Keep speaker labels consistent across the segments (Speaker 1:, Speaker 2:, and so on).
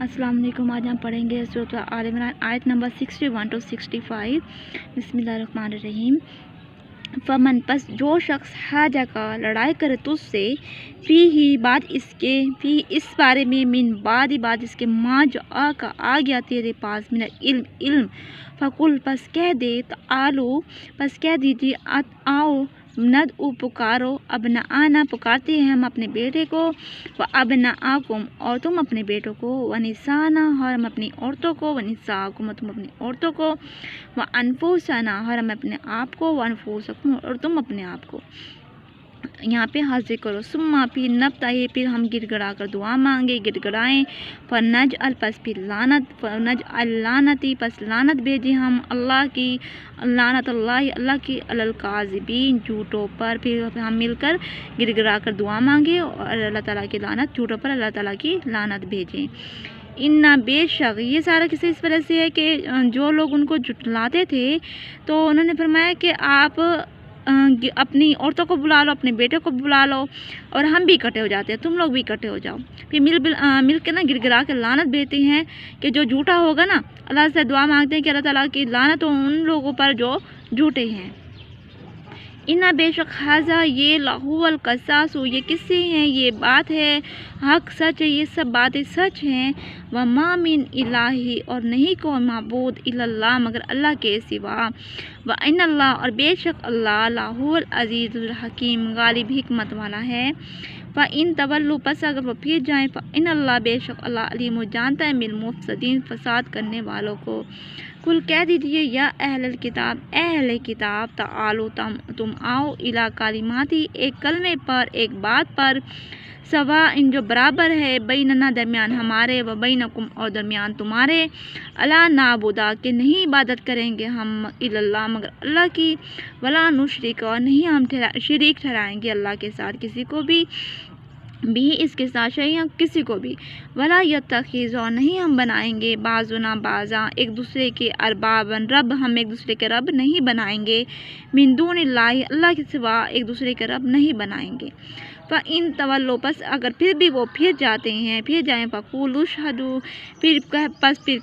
Speaker 1: अस्सलाम वालेकुम। आज हम पढ़ेंगे सूरह आल इमरान आयत नंबर 61 to 65। बिस्मिल्लाहिर्रहमानिर्रहीम। फमन पस जो शख्स हाजा का लड़ाई करे तुझसे फी ही बात इसके फी इस बारे में मिन बात इसके माँ जो आ गया तेरे पास मिन इल्म इल्म फ़कुल पस कह दे आलो पस कह दीजिए आओ नद पुकारो अब न आना पुकारते हैं हम अपने बेटे को व अब न आकुम और तुम अपने बेटों को व निसाना और हम अपनी औरतों को व निसाकुम तुम अपनी औरतों को व अनफुसना और हम अपने आप को व अनफुसकुम और तुम अपने आप को। यहाँ पे हाजिर करो सुम्मा फिर नबताए फिर हम गिड़गड़ा कर दुआ मांगे गिड़गड़ाएँ पर नज अल पस फिर लानत पर नज अल्लानती पस लानत भेजे हम अल्लाह की लानत अल्लाह की अल काज़िबीन झूठों पर। फिर हम मिलकर गिड़गड़ा कर दुआ मांगे और अल्लाह ताला की लानत झूठों पर अल्लाह ताला की लानत भेजें। इन्ना बेशक ये सारा किसी इस वजह से है कि जो लोग उनको झुठलाते थे तो उन्होंने फरमाया कि आप अपनी औरतों को बुला लो अपने बेटे को बुला लो और हम भी इकट्ठे हो जाते हैं तुम लोग भी इकट्ठे हो जाओ। फिर मिल के ना गिड़गिड़ा के लानत भेजते हैं कि जो झूठा होगा ना अल्लाह से दुआ मांगते हैं कि अल्लाह ताला की लानत हो उन लोगों पर जो झूठे हैं। इन्ना बेशक हाजा ये लाहुल कसासु ये किस्से हैं ये बात है हक सच है ये सब बातें सच हैं। व मा मिन इलाही और नहीं को माबूद इल्लल्लाह मगर अल्लाह के सिवा। व इन्नल्लाह और बेशक अल्लाह लाहुल अजीजुल हकीम गालिब हिकमत वाला है। फ़ इन तवल्लु पस अगर वो फिर जाएँ फ़ इन्नल्लाह बेशक अल्लाह अलीम जानता है मिल मुफ़्सिदीन फसाद करने वालों को। कुल कह दीजिए या अहल किताब ताआलू तुम आओ इला कालिमाती एक कलमे पर एक बात पर सवा इन जो बराबर है बैनना दरमियान हमारे व बैनकुम और दरमियान तुम्हारे अला नाबुदा के नहीं इबादत करेंगे हम इल्लल्लाह मगर अल्लाह की वला नुशरिक और नहीं हम शरीक ठहराएंगे अल्लाह के साथ किसी को भी इसके साथ शैया किसी को भी। वला यत्तखिज़ और नहीं हम बनाएंगे बाजुना बाजा एक दूसरे के अरबाबन रब हम एक दूसरे के रब नहीं बनाएंगे मिन दूनिल्लाहि अल्लाह के सिवा एक दूसरे के रब नहीं बनाएंगे। फ़ इन तवल्लो पस अगर फिर भी वो फिर जाते हैं फिर जाएँ फ़क़ूलू शहदू फिर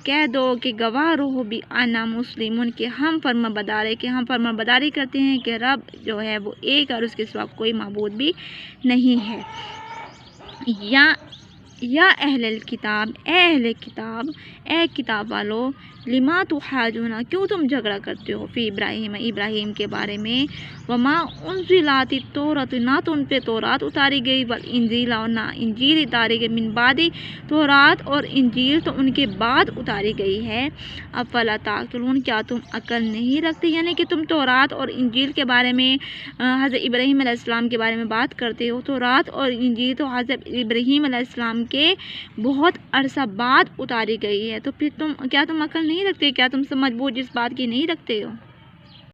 Speaker 1: कह दो कि गवाह रहो भी आना मुस्लिमुन के हम फर्माबरदारी करते हैं कि रब जो है वो एक और उसके सिवा कोई माबूद भी नहीं है। या अहल किताब ए किताब वालों लिमा तुहाजुना क्यों तुम झगड़ा करते हो फी इब्राहिम के बारे में। वमा उन्ज़िलाति तौरात ना तो उन पे तौरात उतारी गई वल इंजील और ना इंजील उतारी गई मिन बादी तौरात और इंजील तो उनके बाद उतारी गई है। अफ़ला ताक़िलून क्या तुम अकल नहीं रखते यानी कि तुम तौरात और इंजील के बारे में हज़रत इब्राहीम अलैहिस्सलाम के बारे में बात करते हो। तौरात और इंजील तो हज़रत इब्राहीम अलैहिस्सलाम के बहुत अरसा बाद उतारी गई है तो फिर क्या तुम अकल नहीं रखते क्या तुम समझ बूझ इस बात की नहीं रखते हो।